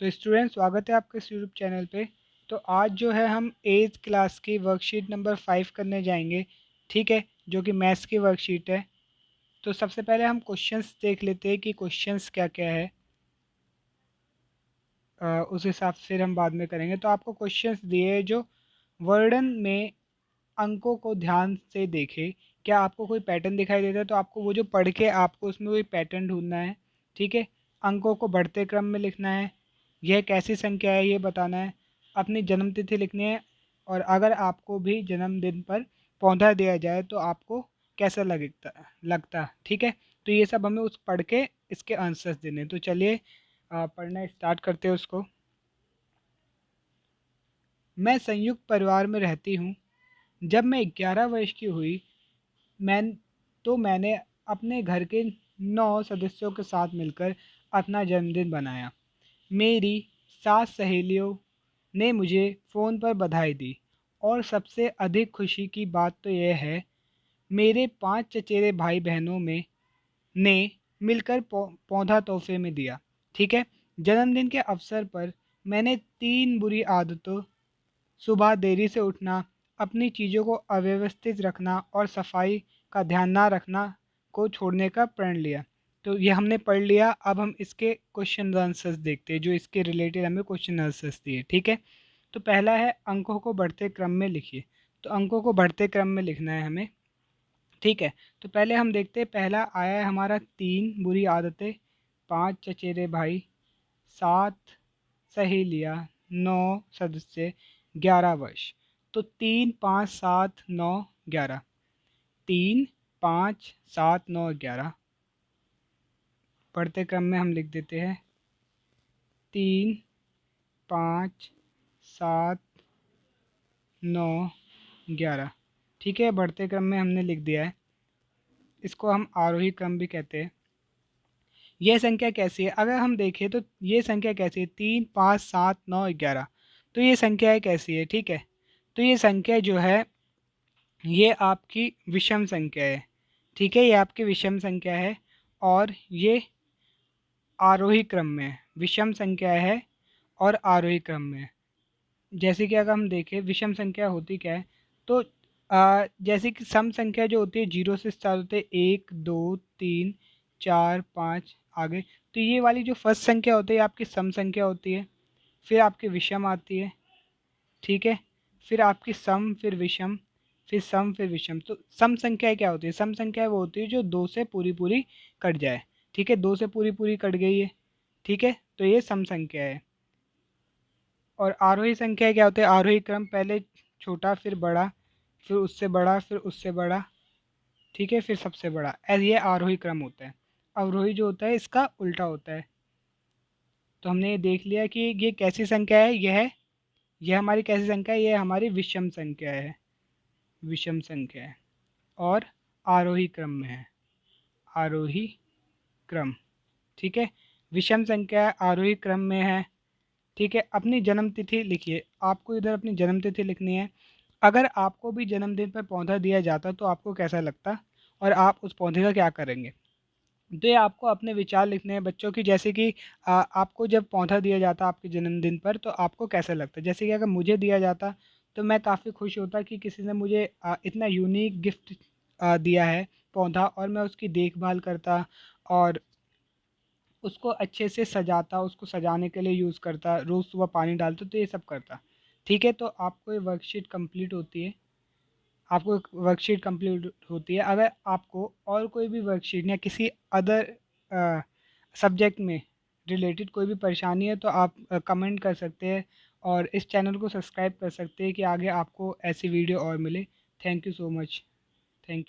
तो स्टूडेंट स्वागत है आपके इस यूट्यूब चैनल पे। तो आज जो है हम 8th क्लास की वर्कशीट नंबर 5 करने जाएंगे, ठीक है, जो कि मैथ्स की वर्कशीट है। तो सबसे पहले हम क्वेश्चंस देख लेते हैं कि क्वेश्चंस क्या क्या है। उस हिसाब से हम बाद में करेंगे। तो आपको क्वेश्चंस दिए हैं जो वर्णन में अंकों को ध्यान से देखें। क्या आपको कोई पैटर्न दिखाई देता है तो आपको वो जो पढ़ के आपको उसमें कोई पैटर्न ढूंढना है, ठीक है। अंकों को बढ़ते क्रम में लिखना है, यह कैसी संख्या है ये बताना है, अपनी जन्मतिथि लिखनी है, और अगर आपको भी जन्मदिन पर पौधा दिया जाए तो आपको कैसा लगता, ठीक है। तो ये सब हमें उस पढ़ के इसके आंसर्स देने। तो चलिए पढ़ना स्टार्ट करते हैं उसको। मैं संयुक्त परिवार में रहती हूँ। जब मैं 11 वर्ष की हुई मैंने अपने घर के 9 सदस्यों के साथ मिलकर अपना जन्मदिन बनाया। मेरी 7 सहेलियों ने मुझे फ़ोन पर बधाई दी, और सबसे अधिक खुशी की बात तो यह है, मेरे 5 चचेरे भाई बहनों में ने मिलकर पौधा तोहफे में दिया, ठीक है। जन्मदिन के अवसर पर मैंने 3 बुरी आदतों, सुबह देरी से उठना, अपनी चीज़ों को अव्यवस्थित रखना और सफाई का ध्यान ना रखना को छोड़ने का प्रण लिया। तो ये हमने पढ़ लिया। अब हम इसके क्वेश्चन आंसर्स देखते हैं जो इसके रिलेटेड हमें क्वेश्चन आंसर्स दिए, ठीक है। तो पहला है अंकों को बढ़ते क्रम में लिखिए। तो अंकों को बढ़ते क्रम में लिखना है हमें, ठीक है। तो पहले हम देखते हैं, पहला आया है हमारा 3 बुरी आदतें, 5 चचेरे भाई, 7 सहेलियाँ, 9 सदस्य, 11 वर्ष। तो 3 5 7 9 11, 3 5 7 9 11 बढ़ते क्रम में हम लिख देते हैं 3 5 7 9 11, ठीक है। बढ़ते क्रम में हमने लिख दिया है। इसको हम आरोही क्रम भी कहते हैं। यह संख्या कैसी है? अगर हम देखें तो ये संख्या कैसी है, 3 5 7 9 11। तो ये संख्या कैसी है, ठीक है। तो ये संख्या जो है ये आपकी विषम संख्या है, ठीक है। ये आपकी विषम संख्या है और ये आरोही क्रम में है। विषम संख्या है और आरोही क्रम में है। जैसे कि अगर हम देखें विषम संख्या होती क्या है, तो जैसे कि सम संख्या जो होती है 0 से स्टार्ट होते हैं, 1 2 3 4 5 आगे। तो ये वाली जो फर्स्ट संख्या होती है आपकी सम संख्या होती है, फिर आपकी विषम आती है, ठीक है। फिर आपकी सम, फिर विषम, फिर सम, फिर विषम। तो सम संख्या क्या होती है? सम संख्या वो होती है जो 2 से पूरी पूरी कट जाए, ठीक है। 2 से पूरी पूरी कट गई है, ठीक है। तो ये सम संख्या है। और आरोही संख्या क्या होती है? आरोही क्रम, पहले छोटा फिर बड़ा, फिर उससे बड़ा, फिर उससे बड़ा, ठीक है, फिर सबसे बड़ा। ऐसे ये आरोही क्रम होता है। अवरोही जो होता है इसका उल्टा होता है। तो हमने ये देख लिया कि ये कैसी संख्या है। यह हमारी कैसी संख्या है? यह हमारी विषम संख्या है, विषम संख्या है और आरोही क्रम में है, आरोही क्रम, ठीक है। विषम संख्या आरोही क्रम में है, ठीक है। अपनी जन्म तिथि लिखिए। आपको इधर अपनी जन्म तिथि लिखनी है। अगर आपको भी जन्मदिन पर पौधा दिया जाता तो आपको कैसा लगता और आप उस पौधे का क्या करेंगे? तो ये आपको अपने विचार लिखने हैं बच्चों की। जैसे कि आपको जब पौधा दिया जाता आपके जन्मदिन पर तो आपको कैसा लगता? जैसे कि अगर मुझे दिया जाता तो मैं काफ़ी खुश होता कि किसी ने मुझे इतना यूनिक गिफ्ट दिया है, पौधा, और मैं उसकी देखभाल करता और उसको अच्छे से सजाता, उसको सजाने के लिए यूज़ करता, रोज़ सुबह पानी डालता, तो ये सब करता, ठीक है। तो आपको ये वर्कशीट कंप्लीट होती है, आपको एक वर्कशीट कंप्लीट होती है। अगर आपको और कोई भी वर्कशीट या किसी अदर सब्जेक्ट में रिलेटेड कोई भी परेशानी है तो आप कमेंट कर सकते हैं और इस चैनल को सब्सक्राइब कर सकते हैं कि आगे आपको ऐसी वीडियो और मिले। Thank you so much.